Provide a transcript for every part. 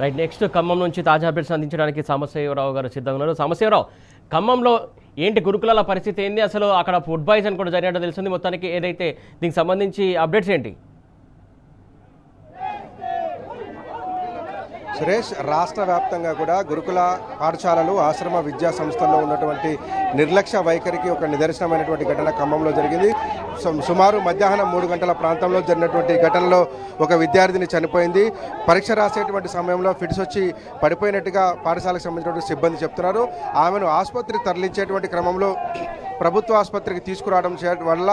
Right next Khammam నుంచి తాజా updates అందించడానికి సాంబశివరావు గారు సిద్ధంగా ఉన్నారు. సాంబశివరావు, ఖమ్మంలో ఏంటి గురుకులాల పరిస్థితి ఏంది, అసలు అక్కడ ఫుడ్ పాయిజన్ కూడా జరిగినట్టు తెలిసింది. మొత్తానికి ఏదైతే దీనికి సంబంధించి అప్డేట్స్ ఏంటి? సురేష్, రాష్ట్ర వ్యాప్తంగా కూడా గురుకుల పాఠశాలలు, ఆశ్రమ విద్యా సంస్థల్లో ఉన్నటువంటి నిర్లక్ష్య వైఖరికి ఒక నిదర్శనమైనటువంటి ఘటన ఖమ్మంలో జరిగింది. సుమారు మధ్యాహ్నం 3 గంటల ప్రాంతంలో జరిగినటువంటి ఘటనలో ఒక విద్యార్థిని చనిపోయింది. పరీక్ష రాసేటువంటి సమయంలో ఫిట్స్ వచ్చి పడిపోయినట్టుగా పాఠశాలకు సంబంధించినటువంటి సిబ్బంది చెప్తున్నారు. ఆమెను ఆసుపత్రికి తరలించేటువంటి క్రమంలో ప్రభుత్వ ఆసుపత్రికి తీసుకురావడం వల్ల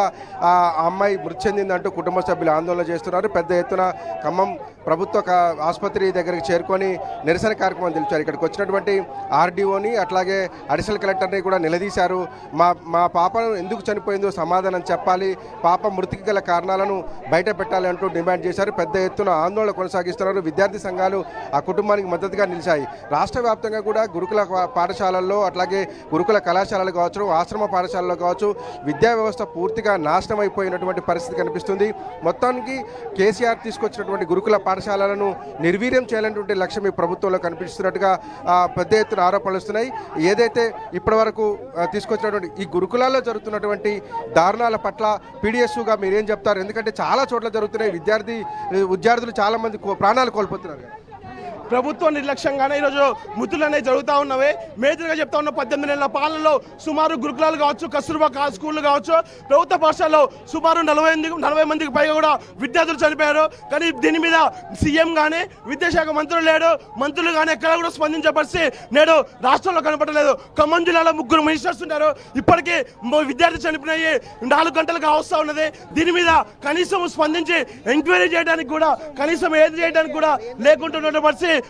ఆ అమ్మాయి మృతి చెందిందంటూ కుటుంబ సభ్యులు ఆందోళన చేస్తున్నారు. పెద్ద ఎత్తున ఖమ్మం ప్రభుత్వ ఆసుపత్రి దగ్గరికి చేరుకొని నిరసన కార్యక్రమం తెలిపారు. ఇక్కడికి వచ్చినటువంటి ఆర్డీఓని అట్లాగే అడిషనల్ కలెక్టర్ని కూడా నిలదీశారు. మా పాపను ఎందుకు చనిపోయిందో సమాధానం చెప్పాలి, పాప మృతికి గల కారణాలను బయట పెట్టాలి అంటూ డిమాండ్ చేశారు. పెద్ద ఎత్తున ఆందోళన కొనసాగిస్తున్నారు. విద్యార్థి సంఘాలు ఆ కుటుంబానికి మద్దతుగా నిలిచాయి. రాష్ట్ర వ్యాప్తంగా కూడా గురుకుల పాఠశాలల్లో అట్లాగే గురుకుల కళాశాలలు కావచ్చు, ఆశ్రమ పాఠశాలలో కావచ్చు, విద్యా వ్యవస్థ పూర్తిగా నాశనం అయిపోయినటువంటి పరిస్థితి కనిపిస్తుంది. మొత్తానికి కేసీఆర్ తీసుకొచ్చినటువంటి గురుకుల పాఠశాలలను నిర్వీర్యం చేయాలనేటువంటి లక్ష్యం ఈ ప్రభుత్వంలో కనిపిస్తున్నట్టుగా పెద్ద ఎత్తున ఆరోపణలు వస్తున్నాయి. ఏదైతే ఇప్పటివరకు తీసుకొచ్చినటువంటి ఈ గురుకులాల్లో జరుగుతున్నటువంటి దారుణాల పట్ల పీడిఎస్గా మీరేం చెప్తారు? ఎందుకంటే చాలా చోట్ల జరుగుతున్నాయి. విద్యార్థులు చాలా మంది ప్రాణాలు కోల్పోతున్నారు. ప్రభుత్వ నిర్లక్ష్యంగానే ఈరోజు మృతులు అనేవి జరుగుతూ ఉన్నవి. మేజర్గా చెప్తా ఉన్న 18 నెలల పాలనలో సుమారు గురుకులాలు కావచ్చు, కస్తూర్బా స్కూళ్ళు కావచ్చు, ప్రభుత్వ పాఠశాలలో సుమారు 40 మందికి పైగా కూడా విద్యార్థులు చనిపోయారు. కానీ దీని మీద సీఎం కానీ, విద్యాశాఖ మంత్రులు కానీ ఎక్కడ కూడా స్పందించే పరిస్థితి నేడు రాష్ట్రంలో కనపడలేదు. ఖమ్మం జిల్లాలో 3 మినిస్టర్స్ ఉన్నారు. ఇప్పటికీ విద్యార్థి చనిపోయి 4 గంటలకు వస్తూ ఉన్నది. దీని మీద కనీసం స్పందించి ఎంక్వైరీ చేయడానికి కూడా, కనీసం ఏది చేయడానికి కూడా లేకుంటున్న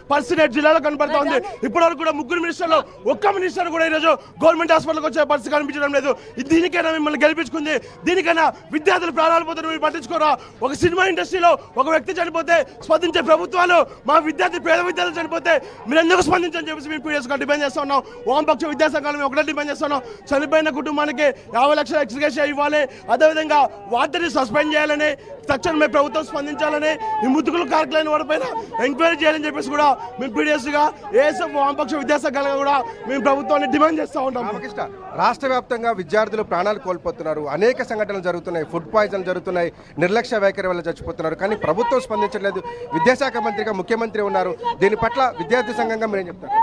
పరిస్థితి జిల్లాలో కనబడతా ఉంది. ఇప్పటివరకు కూడా 3 మినిస్టర్లు, ఒక్క మినిస్టర్ కూడా ఈరోజు గవర్నమెంట్ హాస్పిటల్కి వచ్చే పరిస్థితి కనిపించడం లేదు. దీనికైనా మిమ్మల్ని గెలిపించుకుంది, దీనికైనా విద్యార్థులు ప్రాణాలు పోతే మీరు పట్టించుకోరా? ఒక సినిమా ఇండస్ట్రీలో ఒక వ్యక్తి చనిపోతే స్పందించే ప్రభుత్వాలు, మా పేద విద్యార్థులు చనిపోతే మీరు ఎందుకు స్పందించని చెప్పేసి మేము పీడిఎస్గా డిమాండ్ చేస్తా ఉన్నాం. వామపక్ష విద్యాసంఘాలు మేము ఒకటే డిమాండ్ చేస్తున్నాం. చనిపోయిన కుటుంబానికి 50 లక్షల ఎక్స్గ్రేషియా ఇవ్వాలి, అదేవిధంగా వాటిని సస్పెండ్ చేయాలని, తక్షణమే ప్రభుత్వం స్పందించాలని, ఈ ముతుకులు కార్యక్రమాల వారిపైన ఎంక్వైరీ చేయాలని చెప్పేసి కూడా మేము పీడిఎస్గా, ఏఎస్ఎఫ్, వామపక్ష విద్యాసంఘాలుగా కూడా మేము ప్రభుత్వాన్ని డిమాండ్ చేస్తూ ఉంటాం. రాష్ట్ర వ్యాప్తంగా విద్యార్థులు ప్రాణాలు కోల్పోతున్నారు. అనేక సంఘటనలు జరుగుతున్నాయి. ఫుడ్ పాయిజన్ జరుగుతున్నాయి. నిర్లక్ష్య వైఖరి వల్ల చచ్చిపోతున్నారు. కానీ ప్రభుత్వం స్పందించలేదు. విద్యాశాఖ మంత్రిగా ముఖ్యమంత్రి ఉన్నారు. దీని పట్ల విద్యార్థి సంఘంగా మీరేం చెప్తారు?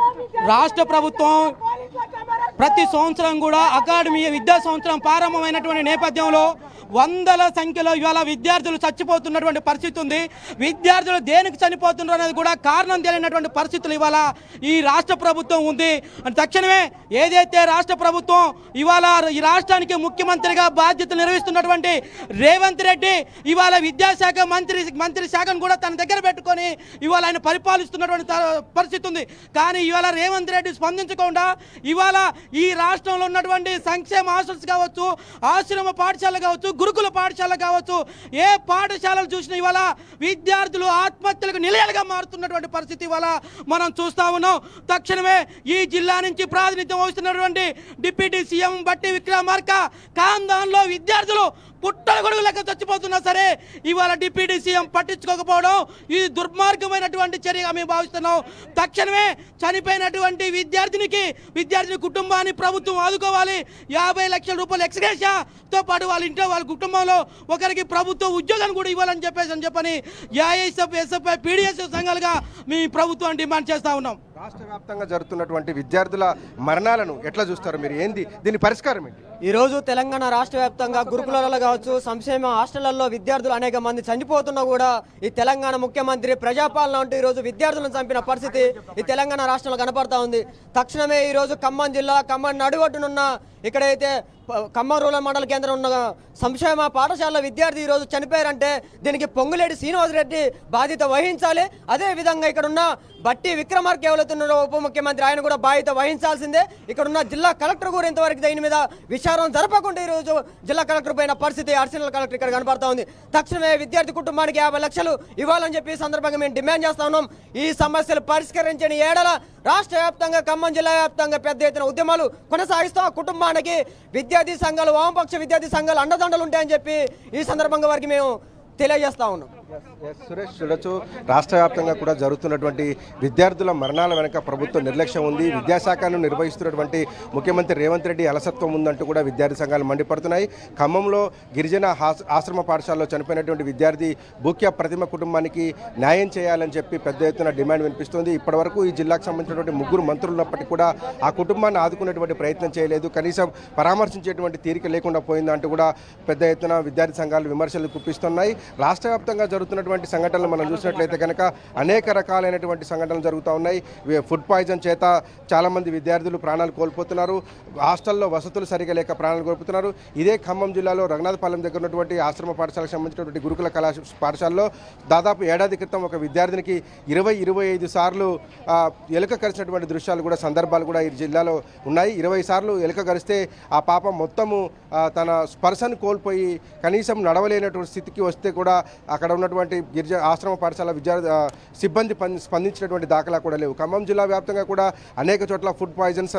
రాష్ట్ర ప్రభుత్వం ప్రతి సంవత్సరం కూడా అకాడమీ విద్యా సంవత్సరం ప్రారంభమైనటువంటి నేపథ్యంలో వందల సంఖ్యలో ఇవాళ విద్యార్థులు చచ్చిపోతున్నటువంటి పరిస్థితి ఉంది. విద్యార్థులు దేనికి చనిపోతున్నారు అనేది కూడా కారణం తెలియనటువంటి పరిస్థితులు ఇవాళ ఈ రాష్ట్ర ప్రభుత్వం ఉంది. తక్షణమే ఏదైతే రాష్ట్ర ప్రభుత్వం ఇవాళ ఈ రాష్ట్రానికి ముఖ్యమంత్రిగా బాధ్యతలు నిర్వహిస్తున్నటువంటి రేవంత్ రెడ్డి ఇవాళ విద్యాశాఖ మంత్రి శాఖను కూడా తన దగ్గర పెట్టుకొని ఇవాళ ఆయన పరిపాలిస్తున్నటువంటి పరిస్థితి ఉంది. కానీ ఇవాళ రేవంత్ రెడ్డి స్పందించకుండా ఇవాళ ఈ రాష్ట్రంలో ఉన్నటువంటి సంక్షేమ హాస్టల్స్ కావచ్చు, ఆశ్రమ పాఠశాలలు కావచ్చు, గురుకుల పాఠశాలలు కావచ్చు, ఏ పాఠశాలలు చూసినా ఇవాళ విద్యార్థులు ఆత్మహత్యలకు నిలయాలుగా మారుతున్నటువంటి పరిస్థితి ఇవాళ మనం చూస్తా ఉన్నాం. తక్షణమే ఈ జిల్లా నుంచి ప్రాతినిధ్యం వహిస్తున్నటువంటి డిప్యూటీ సీఎం బట్టి విక్రమార్క కాందాన్లో విద్యార్థులు పుట్టల గొడుగు లెక్క చచ్చిపోతున్నా సరే ఇవాళ డిప్యూటీ సీఎం పట్టించుకోకపోవడం ఇది దుర్మార్గమైనటువంటి చర్యగా మేము భావిస్తున్నాం. తక్షణమే చనిపోయినటువంటి విద్యార్థిని కుటుంబాన్ని ప్రభుత్వం ఆదుకోవాలి. 50 లక్షల రూపాయలు ఎక్స్గ్రేషియాతో పాటు వాళ్ళ ఇంట్లో వాళ్ళ కుటుంబంలో ఒకరికి ప్రభుత్వ ఉద్యోగాన్ని కూడా ఇవ్వాలని చెప్పని ఏఐఎస్ఎఫ్, ఎస్ఎఫ్ఐ, పీడిఎస్ సంఘాలుగా మేము ప్రభుత్వాన్ని డిమాండ్ చేస్తా ఉన్నాం. రాష్ట్ర వ్యాప్తంగా జరుగుతున్నటువంటి విద్యార్థుల మరణాలను ఎట్లా చూస్తారు మీరు? ఏంది దీని పరిష్కారం ఏంటి? ఈరోజు తెలంగాణ రాష్ట్ర వ్యాప్తంగా గురుకులాలలో కావచ్చు, సంక్షేమ హాస్టళ్లలో విద్యార్థులు అనేక మంది చనిపోతున్నా కూడా ఈ తెలంగాణ ముఖ్యమంత్రి ప్రజాపాలన అంటూ ఈరోజు విద్యార్థులను చంపిన పరిస్థితి ఈ తెలంగాణ రాష్ట్రంలో కనపడతా ఉంది. తక్షణమే ఈరోజు ఖమ్మం జిల్లా ఖమ్మం నడుగొట్టునున్న ఇక్కడైతే ఖమ్మం రూరల్ మండల కేంద్రం ఉన్న సంక్షేమ పాఠశాల విద్యార్థి ఈరోజు చనిపోయారంటే దీనికి పొంగులేటి శ్రీనివాసరెడ్డి బాధ్యత వహించాలి. అదేవిధంగా ఇక్కడ ఉన్న బట్టి విక్రమార్క ఎవరైతున్నారో ఉప ముఖ్యమంత్రి, ఆయన కూడా బాధ్యత వహించాల్సిందే. ఇక్కడ ఉన్న జిల్లా కలెక్టర్ కూడా ఇంతవరకు దీని మీద విచారణ జరపకుండా ఈరోజు జిల్లా కలెక్టర్ పైన పరిస్థితి, అడిషనల్ కలెక్టర్ ఇక్కడ కనపడతా ఉంది. తక్షణమే విద్యార్థి కుటుంబానికి 50 లక్షలు ఇవ్వాలని చెప్పి సందర్భంగా మేము డిమాండ్ చేస్తా ఉన్నాం. ఈ సమస్యలు పరిష్కరించని ఏడల రాష్ట్ర వ్యాప్తంగా, ఖమ్మం జిల్లా వ్యాప్తంగా పెద్ద ఎత్తున ఉద్యమాలు కొనసాగిస్తూ ఆ కుటుంబానికి విద్యార్థి సంఘాలు, వామపక్ష విద్యార్థి సంఘాలు అండదండలు ఉంటాయని చెప్పి ఈ సందర్భంగా వారికి మేము తెలియజేస్తా ఉన్నాం. సురేష్, చూడొచ్చు రాష్ట్ర వ్యాప్తంగా కూడా జరుగుతున్నటువంటి విద్యార్థుల మరణాల వెనుక ప్రభుత్వ నిర్లక్ష్యం ఉంది. విద్యాశాఖను నిర్వహిస్తున్నటువంటి ముఖ్యమంత్రి రేవంత్ రెడ్డి అలసత్వం ఉందంటూ కూడా విద్యార్థి సంఘాలు మండిపడుతున్నాయి. ఖమ్మంలో గిరిజన ఆశ్రమ పాఠశాలలో చనిపోయినటువంటి విద్యార్థి భూక్యా ప్రతిమ కుటుంబానికి న్యాయం చేయాలని చెప్పి పెద్ద ఎత్తున డిమాండ్ వినిపిస్తుంది. ఇప్పటివరకు ఈ జిల్లాకు సంబంధించినటువంటి 3 మంత్రులు ఉన్నప్పటికీ కూడా ఆ కుటుంబాన్ని ఆదుకునేటువంటి ప్రయత్నం చేయలేదు, కనీసం పరామర్శించేటువంటి తీరిక లేకుండా పోయిందంటూ కూడా పెద్ద ఎత్తున విద్యార్థి సంఘాలు విమర్శలు గుప్పిస్తున్నాయి. రాష్ట్ర వ్యాప్తంగా జరుగుతున్నటువంటి సంఘటనలు మనం చూసినట్లయితే కనుక అనేక రకాలైనటువంటి సంఘటనలు జరుగుతూ ఉన్నాయి. ఫుడ్ పాయిజన్ చేత చాలామంది విద్యార్థులు ప్రాణాలు కోల్పోతున్నారు, హాస్టల్లో వసతులు సరిగా లేక ప్రాణాలు కోల్పోతున్నారు. ఇదే ఖమ్మం జిల్లాలో రఘునాథపాలెం దగ్గర ఉన్నటువంటి ఆశ్రమ పాఠశాలకు సంబంధించినటువంటి గురుకుల పాఠశాలలో దాదాపు ఏడాది క్రితం ఒక విద్యార్థినికి 20-25 సార్లు ఎలుక కరిచినటువంటి దృశ్యాలు కూడా సందర్భాలు కూడా ఈ జిల్లాలో ఉన్నాయి. 20 సార్లు ఎలుక కరిస్తే ఆ పాప మొత్తము తన స్పర్శను కోల్పోయి కనీసం నడవలేనటువంటి స్థితికి వస్తే కూడా అక్కడ ఉన్నటువంటి గిరిజన ఆశ్రమ పాఠశాల సిబ్బంది స్పందించినటువంటి దాఖలా కూడా లేవు. ఖమ్మం జిల్లా వ్యాప్తంగా కూడా అనేక చోట్ల ఫుడ్ పాయిజన్స్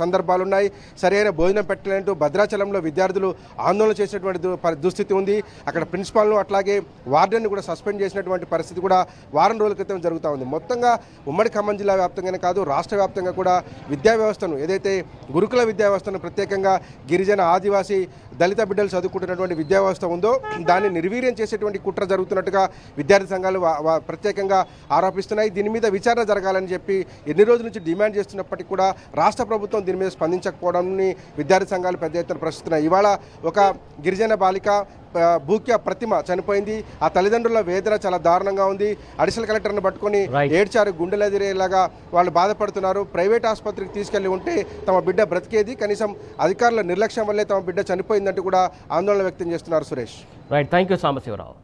సందర్భాలు ఉన్నాయి. సరైన భోజనం పెట్టలేంటూ భద్రాచలంలో విద్యార్థులు ఆందోళన చేసినటువంటి దుస్థితి ఉంది. అక్కడ ప్రిన్సిపాల్ను అట్లాగే వార్డెన్ను కూడా సస్పెండ్ చేసినటువంటి పరిస్థితి కూడా వారం రోజుల క్రితం జరుగుతూ ఉంది. మొత్తంగా ఉమ్మడి ఖమ్మం జిల్లా వ్యాప్తంగానే కాదు, రాష్ట్ర వ్యాప్తంగా కూడా విద్యా వ్యవస్థను, ఏదైతే గురుకుల విద్యా వ్యవస్థను ప్రత్యేకంగా గిరిజన, ఆదివాసీ, దళిత బిడ్డలు చదువుకుంటున్నటువంటి విద్యా వ్యవస్థ ఉందో దాన్ని నిర్వీర్యం చేసేటువంటి కుట్ర జరుగుతున్నట్టుగా విద్యార్థి సంఘాలు ప్రత్యేకంగా ఆరోపిస్తున్నాయి. దీని మీద విచారణ జరగాలని చెప్పి ఎన్ని రోజుల నుంచి డిమాండ్ చేస్తున్నప్పటికీ కూడా రాష్ట్ర ప్రభుత్వం దీని మీద స్పందించకపోవడాన్ని విద్యార్థి సంఘాలు పెద్ద ఎత్తున ప్రశ్నిస్తున్నాయి. ఇవాళ ఒక గిరిజన బాలిక భూక్యా ప్రతిమ చనిపోయింది. ఆ తల్లిదండ్రుల వేదన చాలా దారుణంగా ఉంది. అడిషనల్ కలెక్టర్ను పట్టుకొని ఏడ్చారు, గుండెలెదిరేలాగా వాళ్ళు బాధపడుతున్నారు. ప్రైవేట్ ఆసుపత్రికి తీసుకెళ్లి ఉంటే తమ బిడ్డ బ్రతికేది, కనీసం అధికారుల నిర్లక్ష్యం వల్లే తమ బిడ్డ చనిపోయిందంటూ కూడా ఆందోళన వ్యక్తం చేస్తున్నారు. Suresh, right, thank you Sambasivarao.